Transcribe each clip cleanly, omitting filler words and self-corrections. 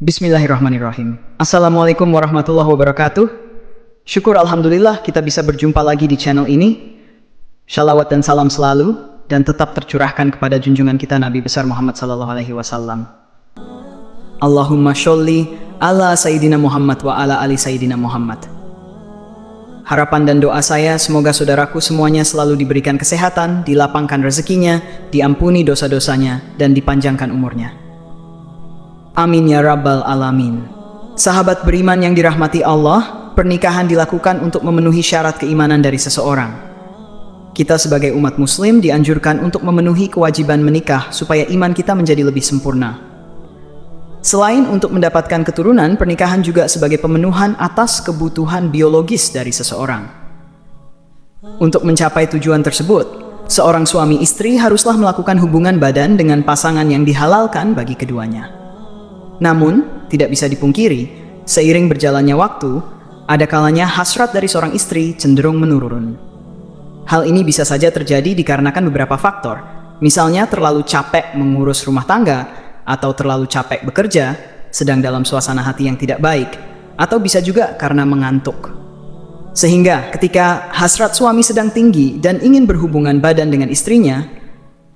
Bismillahirrahmanirrahim. Assalamualaikum warahmatullahi wabarakatuh. Syukur alhamdulillah kita bisa berjumpa lagi di channel ini. Shalawat dan salam selalu dan tetap tercurahkan kepada junjungan kita Nabi besar Muhammad sallallahu alaihi wasallam. Allahumma sholli ala Sayyidina Muhammad wa ala ali Sayyidina Muhammad. Harapan dan doa saya semoga saudaraku semuanya selalu diberikan kesehatan, dilapangkan rezekinya, diampuni dosa-dosanya, dan dipanjangkan umurnya. Amin ya rabbal alamin. Sahabat beriman yang dirahmati Allah, pernikahan dilakukan untuk memenuhi syarat keimanan dari seseorang. Kita sebagai umat muslim dianjurkan untuk memenuhi kewajiban menikah supaya iman kita menjadi lebih sempurna. Selain untuk mendapatkan keturunan, pernikahan juga sebagai pemenuhan atas kebutuhan biologis dari seseorang. Untuk mencapai tujuan tersebut, seorang suami istri haruslah melakukan hubungan badan dengan pasangan yang dihalalkan bagi keduanya. Namun, tidak bisa dipungkiri, seiring berjalannya waktu, ada kalanya hasrat dari seorang istri cenderung menurun. Hal ini bisa saja terjadi dikarenakan beberapa faktor, misalnya terlalu capek mengurus rumah tangga, atau terlalu capek bekerja, sedang dalam suasana hati yang tidak baik, atau bisa juga karena mengantuk. Sehingga ketika hasrat suami sedang tinggi dan ingin berhubungan badan dengan istrinya,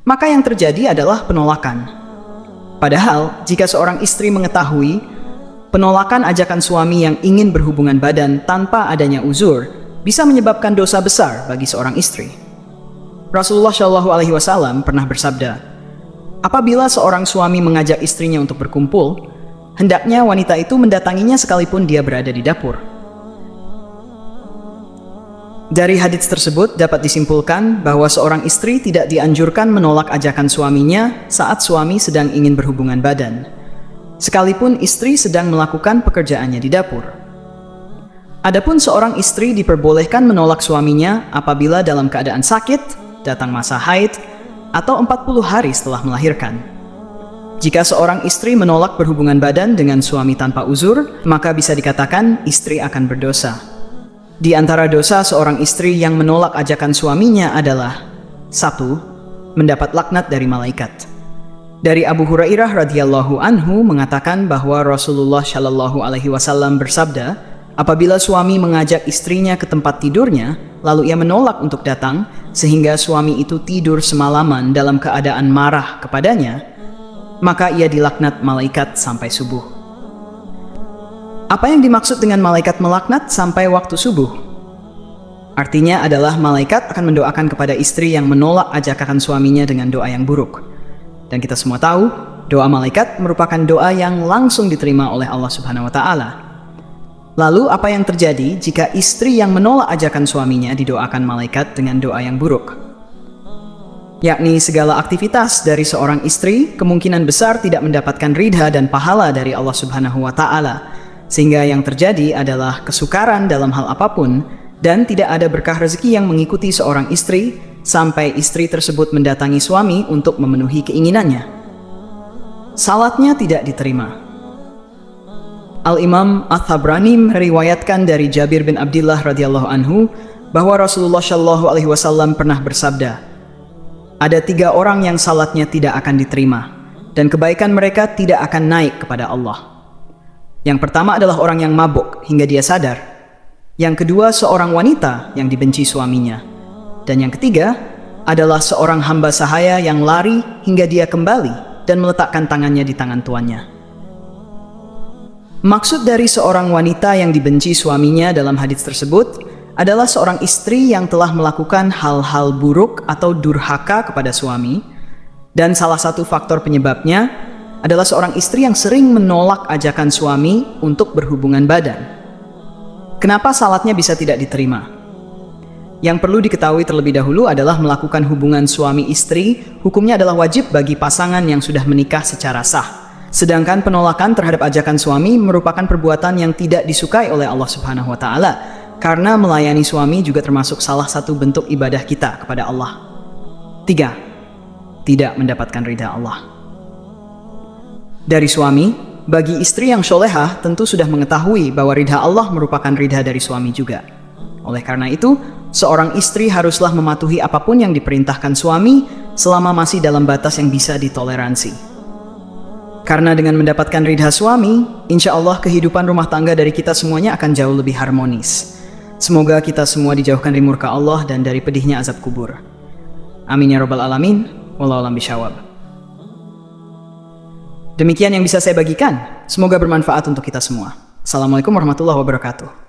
maka yang terjadi adalah penolakan. Padahal, jika seorang istri mengetahui penolakan ajakan suami yang ingin berhubungan badan tanpa adanya uzur bisa menyebabkan dosa besar bagi seorang istri. Rasulullah Shallallahu Alaihi Wasallam pernah bersabda, apabila seorang suami mengajak istrinya untuk berkumpul, hendaknya wanita itu mendatanginya sekalipun dia berada di dapur. Dari hadits tersebut dapat disimpulkan bahwa seorang istri tidak dianjurkan menolak ajakan suaminya saat suami sedang ingin berhubungan badan, sekalipun istri sedang melakukan pekerjaannya di dapur. Adapun seorang istri diperbolehkan menolak suaminya apabila dalam keadaan sakit, datang masa haid, atau 40 hari setelah melahirkan. Jika seorang istri menolak berhubungan badan dengan suami tanpa uzur, maka bisa dikatakan istri akan berdosa. Di antara dosa seorang istri yang menolak ajakan suaminya adalah 1. Mendapat laknat dari malaikat. Dari Abu Hurairah radhiyallahu anhu mengatakan bahwa Rasulullah Shallallahu Alaihi Wasallam bersabda, apabila suami mengajak istrinya ke tempat tidurnya, lalu ia menolak untuk datang, sehingga suami itu tidur semalaman dalam keadaan marah kepadanya, maka ia dilaknat malaikat sampai subuh. Apa yang dimaksud dengan malaikat melaknat sampai waktu subuh? Artinya adalah malaikat akan mendoakan kepada istri yang menolak ajakan suaminya dengan doa yang buruk. Dan kita semua tahu, doa malaikat merupakan doa yang langsung diterima oleh Allah Subhanahu wa Ta'ala. Lalu apa yang terjadi jika istri yang menolak ajakan suaminya didoakan malaikat dengan doa yang buruk? Yakni segala aktivitas dari seorang istri kemungkinan besar tidak mendapatkan ridha dan pahala dari Allah Subhanahu wa Ta'ala. Sehingga yang terjadi adalah kesukaran dalam hal apapun dan tidak ada berkah rezeki yang mengikuti seorang istri sampai istri tersebut mendatangi suami untuk memenuhi keinginannya. Salatnya tidak diterima. Al-Imam At-Tabrani meriwayatkan dari Jabir bin Abdullah radhiyallahu anhu bahwa Rasulullah Shallallahu Alaihi Wasallam pernah bersabda, ada 3 orang yang salatnya tidak akan diterima dan kebaikan mereka tidak akan naik kepada Allah. Yang pertama adalah orang yang mabuk hingga dia sadar. Yang kedua seorang wanita yang dibenci suaminya. Dan yang ketiga adalah seorang hamba sahaya yang lari hingga dia kembali dan meletakkan tangannya di tangan tuannya. Maksud dari seorang wanita yang dibenci suaminya dalam hadits tersebut adalah seorang istri yang telah melakukan hal-hal buruk atau durhaka kepada suami. Dan salah satu faktor penyebabnya adalah seorang istri yang sering menolak ajakan suami untuk berhubungan badan. Kenapa salatnya bisa tidak diterima? Yang perlu diketahui terlebih dahulu adalah melakukan hubungan suami istri, hukumnya adalah wajib bagi pasangan yang sudah menikah secara sah. Sedangkan penolakan terhadap ajakan suami merupakan perbuatan yang tidak disukai oleh Allah Subhanahu wa Ta'ala, karena melayani suami juga termasuk salah satu bentuk ibadah kita kepada Allah. 3. Tidak mendapatkan ridha Allah. Dari suami, bagi istri yang solehah tentu sudah mengetahui bahwa ridha Allah merupakan ridha dari suami juga. Oleh karena itu, seorang istri haruslah mematuhi apapun yang diperintahkan suami selama masih dalam batas yang bisa ditoleransi. Karena dengan mendapatkan ridha suami, insya Allah kehidupan rumah tangga dari kita semuanya akan jauh lebih harmonis. Semoga kita semua dijauhkan dari murka Allah dan dari pedihnya azab kubur. Amin ya rabbal alamin. Wallahu a'lam bishawab. Demikian yang bisa saya bagikan. Semoga bermanfaat untuk kita semua. Assalamualaikum warahmatullahi wabarakatuh.